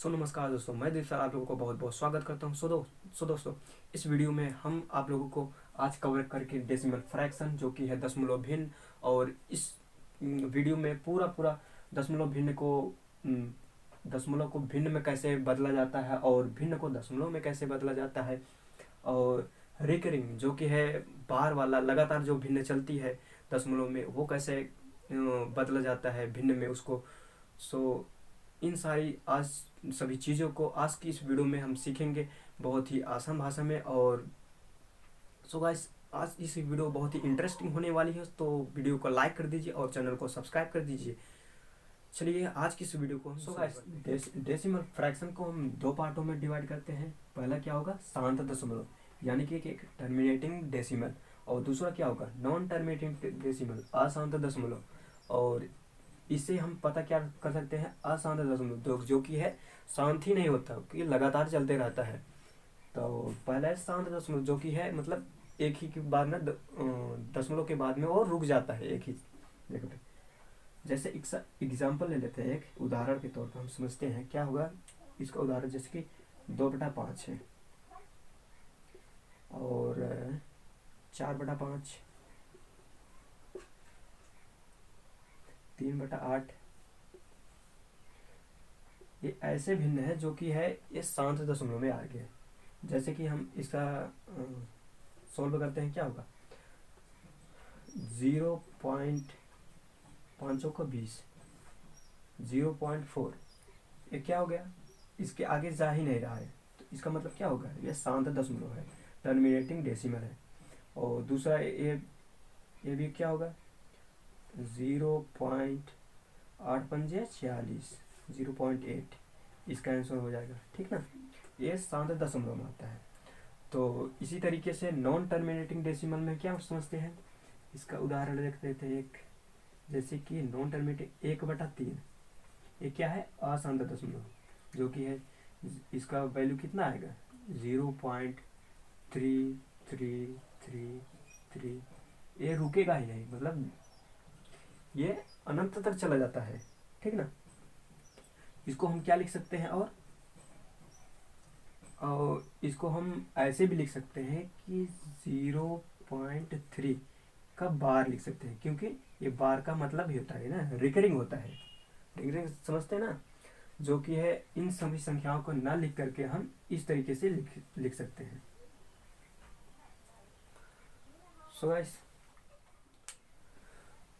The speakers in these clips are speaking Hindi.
नमस्कार दोस्तों, मैं दिल सर आप लोगों को बहुत बहुत स्वागत करता हूं। दोस्तों, इस वीडियो में हम आप लोगों को आज कवर करके डेसिमल फ्रैक्शन जो कि है दशमलव भिन्न, और इस वीडियो में पूरा दशमलव भिन्न को दशमलव को भिन्न में कैसे बदला जाता है और भिन्न को दशमलव में कैसे बदला जाता है, और रिकरिंग जो कि है बार वाला लगातार जो भिन्न चलती है दशमलव में वो कैसे बदला जाता है भिन्न में उसको। इन सारी आज सभी चीज़ों को आज की इस वीडियो में हम सीखेंगे बहुत ही आसान भाषा में। और गाइस, आज इस वीडियो बहुत ही इंटरेस्टिंग होने वाली है, तो वीडियो को लाइक कर दीजिए और चैनल को सब्सक्राइब कर दीजिए। चलिए आज की इस वीडियो को गाइस, डेसिमल फ्रैक्शन को हम दो पार्टों में डिवाइड करते हैं। पहला क्या होगा, शांत दशमलव यानी कि एक टर्मिनेटिंग डेसिमल, और दूसरा क्या होगा, नॉन टर्मिनेटिंग डेसिमल अशांत दशमलव। और इससे हम पता क्या कर सकते हैं, अशांत दशमलव जो कि है शांत ही नहीं होता, कि लगातार चलते रहता है। तो पहला है शांत दशमलव जो कि है मतलब एक ही के बाद में दशमलव के बाद में और रुक जाता है एक ही जगह पे। जैसे एग्जाम्पल ले लेते हैं, एक उदाहरण के तौर पर हम समझते हैं क्या होगा इसका उदाहरण। जैसे कि 2/5 है और 4/5, 3/8, ये ऐसे भिन्न है जो कि है ये शांत दशमलव में आ गया। जैसे कि हम इसका सॉल्व करते हैं, क्या होगा 0.5 को 20, 0.4, ये क्या हो गया, इसके आगे जा ही नहीं रहा है, तो इसका मतलब क्या होगा, ये शांत दशमलव है, टर्मिनेटिंग डेसिमल है। और दूसरा ये भी क्या होगा 0.8×5=46, 0.8, इसका आंसर हो जाएगा, ठीक ना। ये शांत दशमलव में आता है। तो इसी तरीके से नॉन टर्मिनेटिंग डेसिमल में क्या समझते हैं, इसका उदाहरण देख लेते हैं एक। जैसे कि नॉन टर्मिनेटिंग 1/3, ये क्या है, अशांत दशमलव जो कि है इसका वैल्यू कितना आएगा 0.3333, ये रुकेगा ही नहीं, मतलब ये अनंत तक चला जाता है, ठीक ना। इसको हम क्या लिख सकते हैं, और इसको हम ऐसे भी लिख सकते हैं कि 0.3 का बार लिख सकते हैं, क्योंकि ये बार का मतलब ही होता है ना, रिकरिंग होता है। रिकरिंग समझते हैं ना, जो कि है इन सभी संख्याओं को ना लिख करके हम इस तरीके से लिख सकते हैं।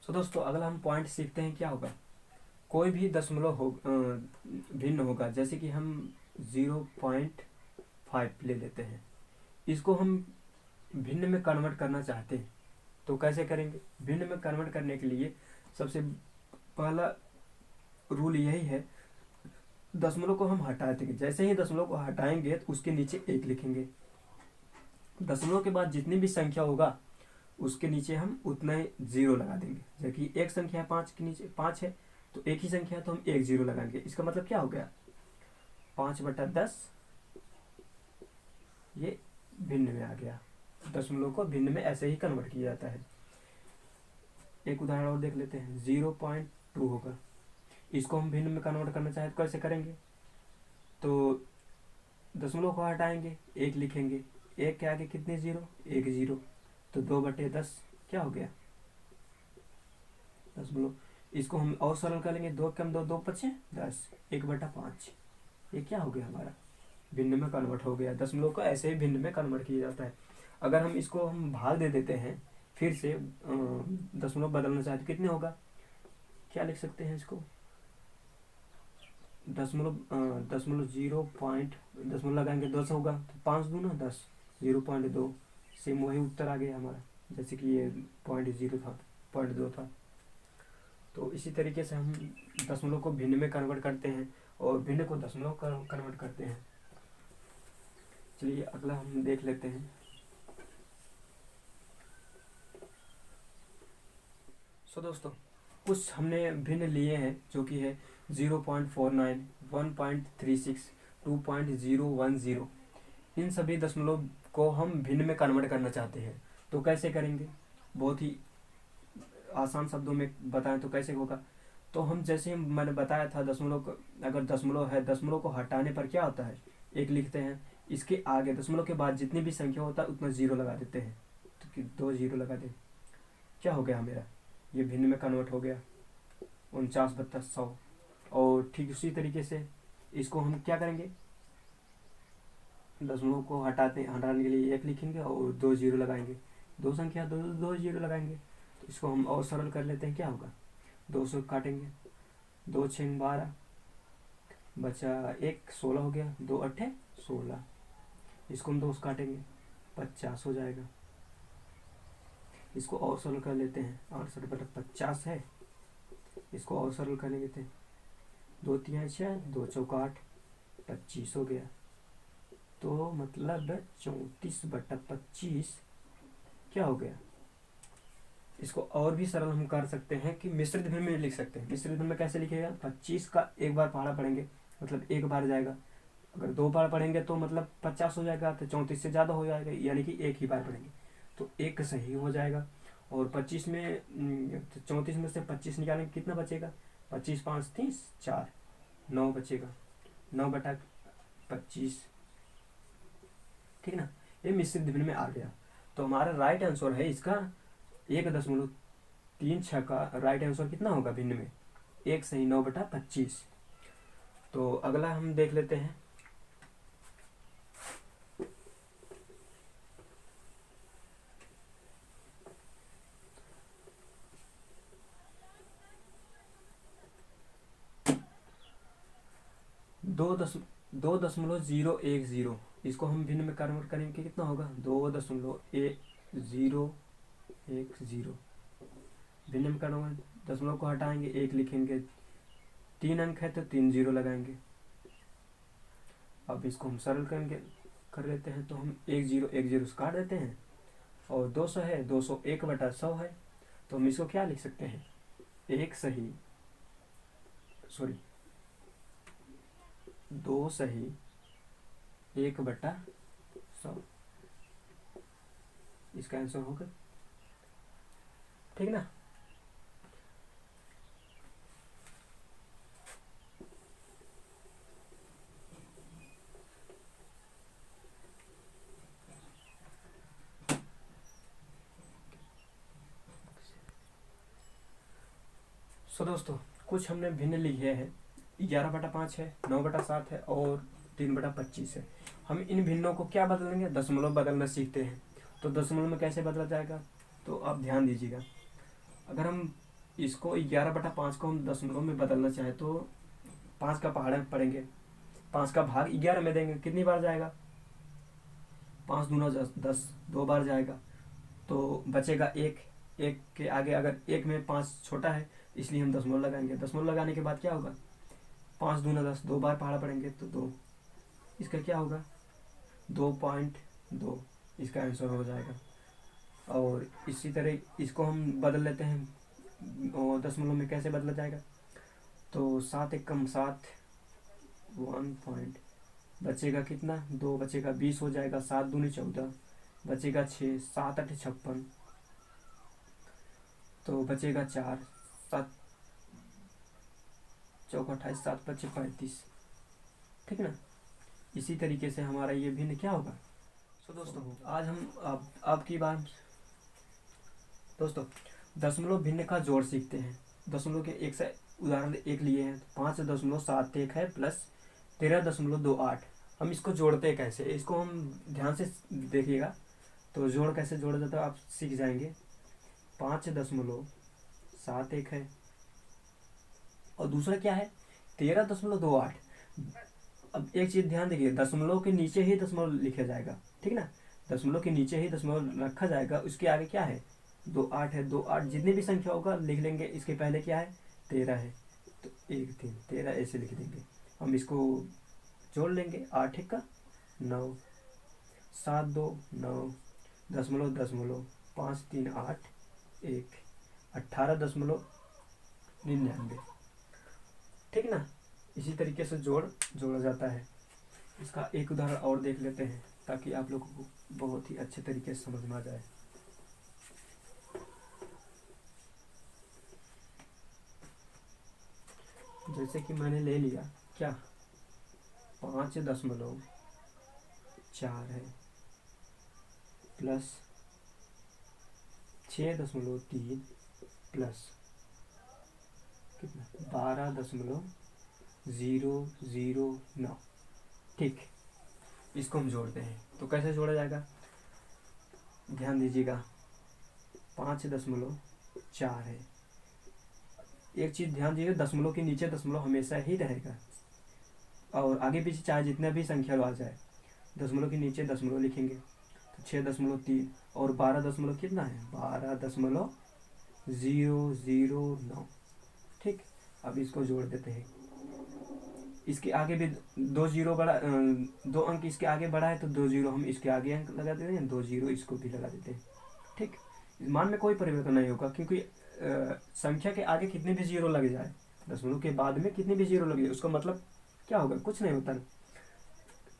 दोस्तों, अगला हम पॉइंट सीखते हैं, क्या होगा, कोई भी दशमलव हो भिन्न होगा। जैसे कि हम 0.5 ले लेते हैं, इसको हम भिन्न में कन्वर्ट करना चाहते हैं, तो कैसे करेंगे। भिन्न में कन्वर्ट करने के लिए सबसे पहला रूल यही है, दशमलव को हम हटा देंगे। जैसे ही दशमलव को हटाएंगे तो उसके नीचे 1 लिखेंगे। दशमलव के बाद जितनी भी संख्या होगा उसके नीचे हम उतना ही 0 लगा देंगे। जबकि एक संख्या 5 के नीचे 5 है, तो एक ही संख्या है तो हम 1 0 लगाएंगे। इसका मतलब क्या हो गया, 5/10, ये भिन्न में आ गया। दशमलव को भिन्न में ऐसे ही कन्वर्ट किया जाता है। एक उदाहरण और देख लेते हैं, 0.2 होगा, इसको हम भिन्न में कन्वर्ट करना चाहे तो कैसे करेंगे। तो दशमलव को हटाएंगे, 1 लिखेंगे, 1 के आगे कितने 0, 1 0, तो 2/10 क्या हो गया दशमलव। इसको हम और सरल करेंगे, 2 कम 2, 2 5 10, 1/5, ये क्या हो गया हमारा, भिन्न में कन्वर्ट हो गया। दशमलव को ऐसे ही भिन्न में कन्वर्ट किया जाता है। अगर हम इसको हम भाग दे देते हैं, फिर से दशमलव बदलना चाहते कितने होगा, क्या लिख सकते हैं इसको, दशमलव 0 लगाएंगे 10 होगा, तो 5 दूना 10, 0.2, सेम वही उत्तर आ गया हमारा, जैसे कि ये 0.0 था, 0.2 था। तो इसी तरीके से हम दशमलव को भिन्न में कन्वर्ट करते हैं और भिन्न को दशमलव कन्वर्ट करते हैं। चलिए अगला हम देख लेते हैं। दोस्तों, कुछ हमने भिन्न लिए हैं जो कि है 0.49, 1.36, 2.010। इन सभी दशमलव को हम भिन्न में कन्वर्ट करना चाहते हैं, तो कैसे करेंगे। बहुत ही आसान शब्दों में बताएं तो कैसे होगा, तो हम जैसे मैंने बताया था दशमलव को, अगर दशमलव है, दशमलव को हटाने पर क्या होता है, एक लिखते हैं, इसके आगे दशमलव के बाद जितनी भी संख्या होता है उतना जीरो लगा देते हैं। तो कि 2 जीरो लगा दें, क्या हो गया मेरा, ये भिन्न में कन्वर्ट हो गया 49/100। और ठीक उसी तरीके से इसको हम क्या करेंगे, दशमलव को हटाने के लिए 1 लिखेंगे और 2 जीरो लगाएंगे, दो संख्या दो जीरो लगाएंगे। तो इसको हम और सरल कर लेते हैं, क्या होगा, 2 से काटेंगे, 2 6 12, बचा 1 16 हो गया, 2 8 16, इसको हम 2 से काटेंगे, 50 हो जाएगा। इसको और सरल कर लेते हैं, 68/50 है, इसको और सरल कर लेते हैं, 2 3 6, 2 चौका 8, 25 हो गया। तो मतलब 34/25 क्या हो गया। इसको और भी सरल हम कर सकते हैं कि मिश्रित भिन्न में लिख सकते हैं। मिश्रित भिन्न में कैसे लिखेगा, 25 का एक बार पहाड़ा पढ़ेंगे मतलब एक बार जाएगा, अगर 2 बार पढ़ेंगे तो मतलब 50 हो जाएगा, तो 34 से ज़्यादा हो जाएगा, यानी कि एक ही बार पढ़ेंगे तो एक सही हो जाएगा। और 25 में 34 में से 25 निकालेंगे, कितना बचेगा, 25 5 30 4, 9 बचेगा, 9/25, ठीक ना। ये मिश्रित भिन्न में आ गया। तो हमारा राइट आंसर है इसका 1.36 का राइट आंसर कितना होगा भिन्न में, एक सही 9/25। तो अगला हम देख लेते हैं। दो दशमलव 010, इसको हम भिन्न में कन्वर्ट करेंगे, कितना होगा, 2.010, भिन्न में कन्वर्ट, दशमलव को हटाएंगे, 1 लिखेंगे, 3 अंक है तो 3 जीरो लगाएंगे। अब इसको हम सरल कर लेते हैं, तो हम 1 0 1 0 से काट देते हैं, और 200 है, 201/100 है, तो हम इसको क्या लिख सकते हैं, एक सही, सॉरी 2 सही 1/100, इसका आंसर होगा, ठीक ना। सो दोस्तों, कुछ हमने भिन्न लिखे हैं, 11/5 है, 9/7 है और 3/25 है। हम इन भिन्नों को क्या बदलेंगे, दशमलव बदलना सीखते हैं। तो दशमलव में कैसे बदला जाएगा, तो आप ध्यान दीजिएगा। अगर हम इसको 11/5 को हम दशमलव में बदलना चाहें तो 5 का पहाड़ा पढ़ेंगे, 5 का भाग 11 में देंगे, कितनी बार जाएगा, 5 दूना 10, 2 बार जाएगा, तो बचेगा 1, 1 के आगे अगर 1 में 5 छोटा है इसलिए हम दशमलव लगाएंगे, दशमलव लगाने के बाद क्या होगा, 5 दूना 10, 2 बार पहाड़ा पढ़ेंगे तो 2, इसका क्या होगा 2.2, इसका आंसर हो जाएगा। और इसी तरह इसको हम बदल लेते हैं, और दशमलव में कैसे बदला जाएगा, तो 7 1 कम 7, 1 पॉइंट, बचेगा कितना, 2 बचेगा, 20 हो जाएगा, 7 दूनी 14, बचेगा 6, 7 8 56, तो बचेगा 4, 7 चौका 28, 7 5 35, ठीक ना। इसी तरीके से हमारा ये भिन्न क्या होगा। तो दोस्तों आज हम अब की बार दोस्तों दशमलव भिन्न का जोड़ सीखते हैं। दशमलव के एक से उदाहरण एक लिए हैं, 5.71 है प्लस 13.28। हम इसको जोड़ते कैसे, इसको हम ध्यान से देखिएगा, तो जोड़ कैसे जोड़ा जाता है आप सीख जाएंगे। 5.71 है और दूसरा क्या है 13.28। अब एक चीज ध्यान देखिए, दशमलव के नीचे ही दशमलव लिखा जाएगा, ठीक ना, दशमलव के नीचे ही दशमलव रखा जाएगा, उसके आगे क्या है 2 8 है, 2 8 जितनी भी संख्या होगा लिख लेंगे, इसके पहले क्या है 13 है तो 1 3 13 ऐसे लिख देंगे। हम इसको जोड़ लेंगे, 8 1 9, 7 2 9, दशमलव दशमलव 5 3 8 1, 18.99, ठीक ना। इसी तरीके से जोड़ा जाता है। इसका एक उदाहरण और देख लेते हैं ताकि आप लोगों को बहुत ही अच्छे तरीके से समझ में आ जाए। जैसे कि मैंने ले लिया क्या 5.4 है प्लस 6.3 प्लस कितना 12.009। ठीक, इसको हम जोड़ते हैं तो कैसे जोड़ा जाएगा, ध्यान दीजिएगा 5.4 है। एक चीज़ ध्यान दीजिए, दशमलव के नीचे दशमलव हमेशा ही रहेगा और आगे पीछे चाहे जितने भी संख्या आ जाए दशमलव के नीचे दशमलव लिखेंगे। तो 6.3 और 12 कितना है 12.009। ठीक, अब इसको जोड़ देते हैं। इसके आगे भी 2 जीरो बढ़ा, 2 अंक इसके आगे बढ़ा है तो 2 जीरो हम इसके आगे अंक लगा देते हैं, 2 जीरो इसको भी लगा देते हैं। ठीक, मान में कोई परिवर्तन नहीं होगा क्योंकि संख्या के आगे कितने भी जीरो लग जाए, दशमलव के बाद में कितने भी जीरो लग जाए उसका मतलब क्या होगा, कुछ नहीं होता।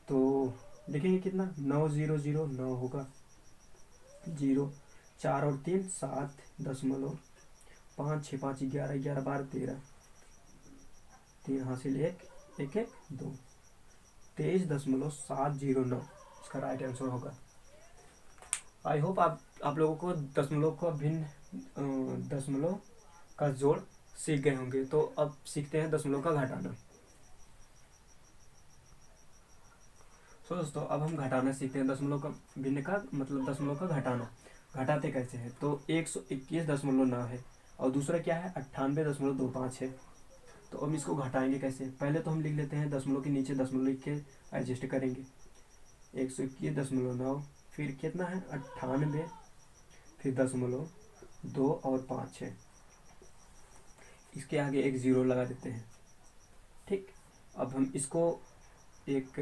तो लिखेंगे कितना 9009 होगा, 0 4 और 3 7.5 6 5 11 11 12 13 3 हासिल 1 1 1 2 23.709 इसका राइट आंसर होगा। आई होप आप लोगों को दशमलव को भिन्न दशमलव का जोड़ सीख गए होंगे। तो अब सीखते हैं दशमलव का घटाना। तो दोस्तों अब हम घटाना सीखते हैं, दशमलव का भिन्न का मतलब दशमलव का घटाना। घटाते कैसे हैं, तो 121.9 है और दूसरा क्या है 98.25 है। तो हम इसको घटाएंगे कैसे, पहले तो हम लिख लेते हैं दशमलव के नीचे दशमलव लिख के एडजस्ट करेंगे। 121.9 फिर कितना है 98 फिर दशमलव 2 और 5 है, इसके आगे एक जीरो लगा देते हैं। ठीक, अब हम इसको एक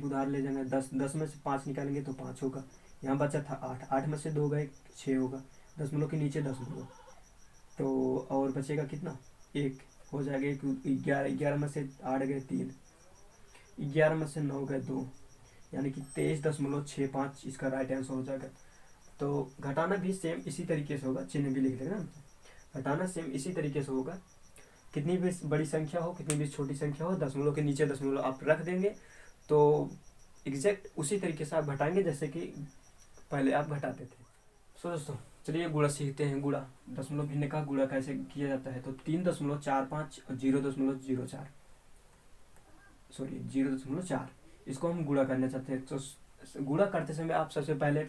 उदाहरण ले जाएंगे, 10 में से 5 निकालेंगे तो 5 होगा। यहाँ बचा था 8 में से 2 गए 6 होगा, दशमलव के नीचे दशमलव तो और बचेगा कितना 1 हो जाएगा। 11 में से 8 गए 3, 11 में से 9 गए 2, यानी कि 23.65 इसका राइट आंसर हो जाएगा। तो घटाना भी सेम इसी तरीके से होगा, चिन्ह भी लिख देना। घटाना सेम इसी तरीके से होगा, कितनी भी बड़ी संख्या हो कितनी भी छोटी संख्या हो दशमलव के नीचे दशमलव आप रख देंगे तो एग्जैक्ट उसी तरीके से आप घटाएंगे जैसे कि पहले आप घटाते थे। सो दोस्तों चलिए गुणा सीखते हैं। गुणा दशमलव भिन्न का गुणा कैसे किया जाता है, तो 3.45 और 0.04 सॉरी 0.4 इसको हम गुणा करना चाहते हैं। तो गुणा करते समय आप सबसे पहले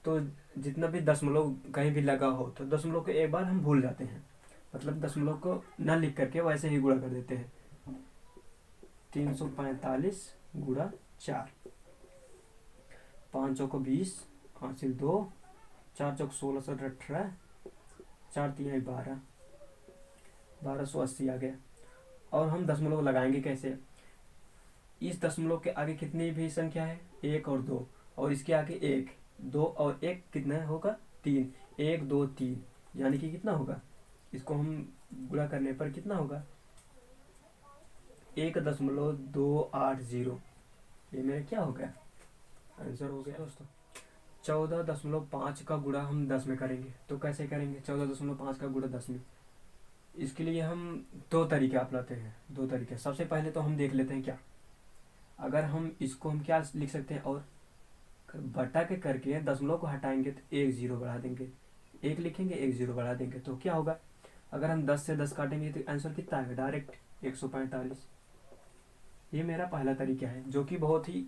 तो जितना भी दशमलव कहीं भी लगा हो तो दशमलव को एक बार हम भूल जाते हैं, मतलब दशमलव को न लिख करके वैसे ही गुणा कर देते हैं। 345 गुणा 4, 5 चौको 20 हासिल 2, 4 चौक 16 7 18 4 3 12 1280 आ गया। और हम दशमलव लगाएंगे कैसे, इस दशमलव के आगे कितनी भी संख्या है 1 और 2 और इसके आगे 1 2 और 1 कितना होगा 3, 1 2 3 यानी कि कितना होगा, इसको हम गुणा करने पर कितना होगा 1.280। ये मेरा क्या हो गया आंसर हो गया दोस्तों। 14.5 का गुणा हम 10 में करेंगे, तो कैसे करेंगे 14.5 का गुणा 10 में, इसके लिए हम दो तरीके अपनाते हैं। दो तरीके, सबसे पहले तो हम देख लेते हैं क्या, अगर हम इसको हम क्या लिख सकते हैं और बटा के करके दशमलव को हटाएंगे तो एक जीरो बढ़ा देंगे, एक लिखेंगे एक जीरो बढ़ा देंगे तो क्या होगा, अगर हम 10 से 10 काटेंगे तो आंसर कितना आएगा डायरेक्ट 145। ये मेरा पहला तरीका है जो कि बहुत ही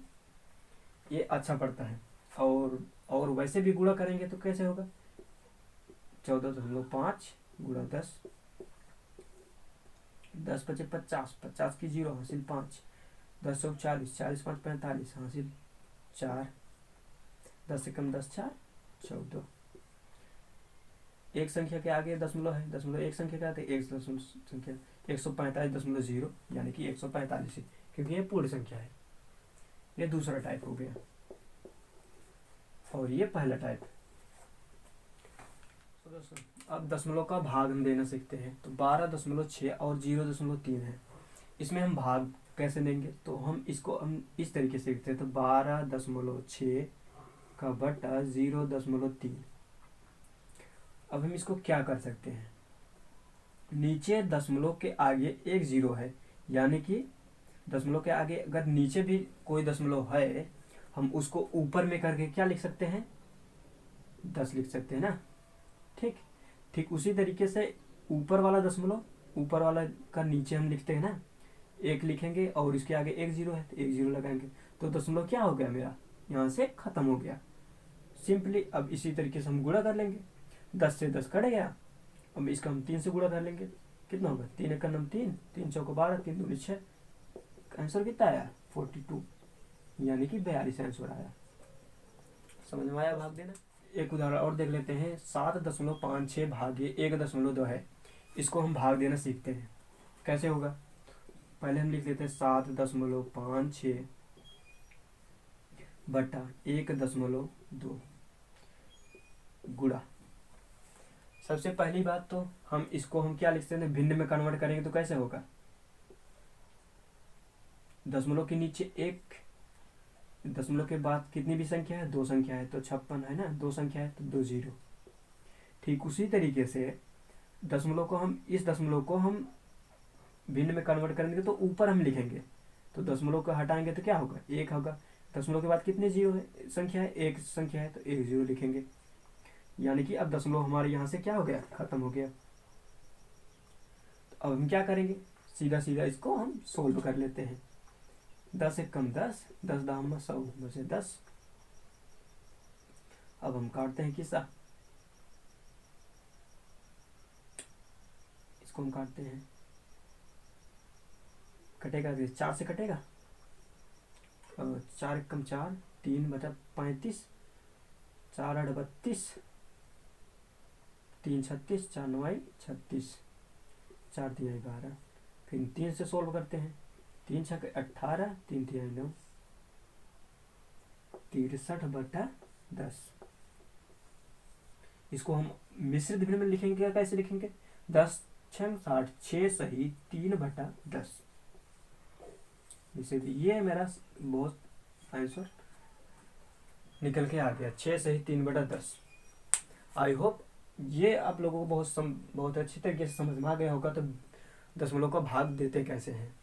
ये अच्छा पड़ता है। और वैसे भी गुणा करेंगे तो कैसे होगा 14.5 गुणा 10, 10 × 5 50, 50 की जीरो हासिल 5, 10 × 40, 40 × 5 45 हासिल 4, 10 से कम 10 4 14। एक संख्या के आगे दशमलव है, दशमलव एक संख्या के आगे एक दशमलव संख्या 145.0 यानी कि 145 है क्योंकि ये पूर्ण संख्या है। ये दूसरा टाइप हो गया और ये पहला टाइप। तो दोस्तों अब दशमलव का भाग हम देना सीखते हैं। तो 12.6 और 0.3 है, इसमें हम भाग कैसे देंगे, तो हम इसको हम इस तरीके से लिखते हैं। तो 12.6 का बटा 0.3। अब हम इसको क्या कर सकते हैं, नीचे दशमलव के आगे एक जीरो है, यानी कि दशमलव के आगे अगर नीचे भी कोई दशमलव है, हम उसको ऊपर में करके क्या लिख सकते हैं, 10 लिख सकते हैं ना। ठीक ठीक उसी तरीके से ऊपर वाला दशमलव, ऊपर वाला का नीचे हम लिखते हैं ना, एक लिखेंगे और इसके आगे एक जीरो है तो एक जीरो लगाएंगे, तो दशमलव क्या हो गया मेरा, यहाँ से खत्म हो गया सिंपली। अब इसी तरीके से हम गुणा कर लेंगे, 10 से 10 कट गया, अब इसका हम 3 से गुणा कर लेंगे, कितना होगा, 3 एक का नम 3, 3 चौको 12, 3 दूनी 6, आंसर कितना आया 42, यानी कि 42 आंसर आया। समझ में आया भाग देना। एक उदाहरण और देख लेते हैं, 7.56 भागे 1.2 है, इसको हम भाग देना सीखते हैं। कैसे होगा, पहले हम लिख लेते हैं 7.56 बटा 1.2 गुणा। सबसे पहली बात तो हम इसको हम क्या लिखते हैं, भिन्न में कन्वर्ट करेंगे तो कैसे होगा, दशमलव के नीचे एक, दशमलव के बाद कितनी भी संख्या है, 2 संख्या है तो 56 है ना, 2 संख्या है तो 2 जीरो। ठीक उसी तरीके से दशमलव को हम, इस दशमलव को हम भिन्न में कन्वर्ट करेंगे तो ऊपर हम लिखेंगे, तो दशमलव को हटाएंगे तो क्या होगा, 1 होगा। दशमलव के बाद कितने जीरो है, संख्या है, एक संख्या है तो 1 जीरो लिखेंगे, यानी कि अब दशमलव हमारे यहाँ से क्या हो गया, खत्म हो गया। तो अब हम क्या करेंगे, सीधा सीधा इसको हम सोल्व कर लेते हैं। 10 एक कम 10, 10 दाम 100 बचे 10। अब हम काटते हैं किस्सा, इसको हम काटते हैं, कटेगा 4 से कटेगा, 4 एक कम 4, 3 बचा 35, 4 8 32, 3 36, 4 9 36, 4 3 12, फिर 3 से सोल्व करते हैं, 3 6 18, 3 3 9, 63 बटा 10। इसको हम मिश्रित भिन्न में लिखेंगे या कैसे लिखेंगे, 10 6 60, 6 सही 3 बटा 10। ये मेरा बहुत आंसर निकल के आ गया, 6 सही 3 बटा 10। आई होप ये आप लोगों को बहुत अच्छी तरीके से समझ में आ गया होगा, तो दशमलव का भाग देते कैसे हैं।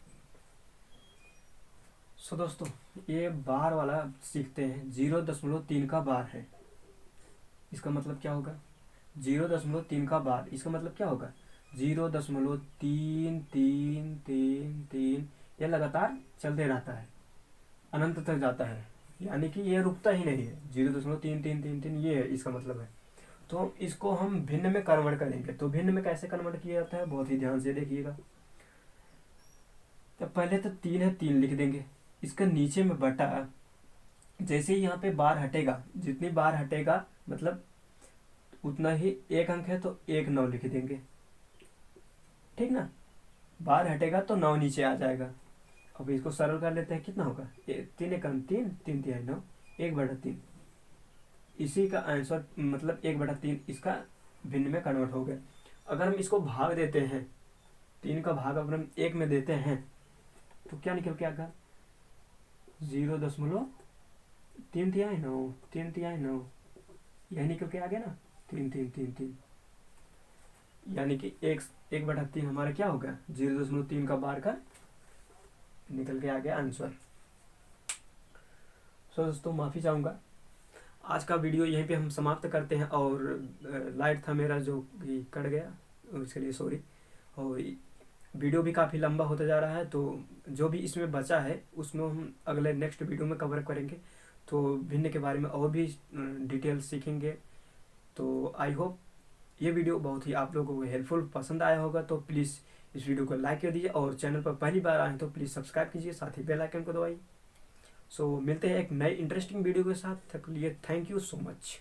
सो दोस्तों ये बार वाला सीखते हैं, 0.3 का बार है, इसका मतलब क्या होगा, 0.3 का बार, इसका मतलब क्या होगा, 0.33333, यह लगातार चलते रहता है, अनंत तक जाता है, यानी कि ये रुकता ही नहीं है, 0.3333 ये है इसका मतलब है। तो इसको हम भिन्न में कन्वर्ट करेंगे, तो भिन्न में कैसे कन्वर्ट किया जाता है, बहुत ही ध्यान से देखिएगा। तो पहले तो 3 है, 3 लिख देंगे, इसका नीचे में बटा, जैसे ही यहाँ पे बार हटेगा, जितनी बार हटेगा मतलब उतना ही एक अंक है तो 1 9 लिख देंगे, ठीक ना, बार हटेगा तो 9 नीचे आ जाएगा। अब इसको सरल कर लेते हैं, कितना होगा, 3 एक 3, 3 3 9, 1/3, इसी का आंसर मतलब 1/3 इसका भिन्न में कन्वर्ट हो गया। अगर हम इसको भाग देते हैं, 3 का भाग अगर हम 1 में देते हैं तो क्या निकल के आएगा, 0.339, 3 यही निकल के आ गया ना, 3 3 3 3, यानी कि 1/3 हमारा क्या होगा, 0.3 का बार का निकल के आ गया आंसर। सो दोस्तों माफ़ी चाहूँगा, आज का वीडियो यहीं पे हम समाप्त करते हैं, और लाइट था मेरा जो कि कट गया, उसके लिए सॉरी। और वीडियो भी काफ़ी लंबा होता जा रहा है, तो जो भी इसमें बचा है उसमें हम अगले नेक्स्ट वीडियो में कवर करेंगे, तो भिन्न के बारे में और भी डिटेल सीखेंगे। तो आई होप ये वीडियो बहुत ही आप लोगों को हेल्पफुल पसंद आया होगा, तो प्लीज़ इस वीडियो को लाइक कर दीजिए, और चैनल पर पहली बार आए तो प्लीज़ सब्सक्राइब कीजिए, साथ ही बेल आइकन को दबाइए। सो मिलते हैं एक नई इंटरेस्टिंग वीडियो के साथ, तक के लिए थैंक यू सो मच।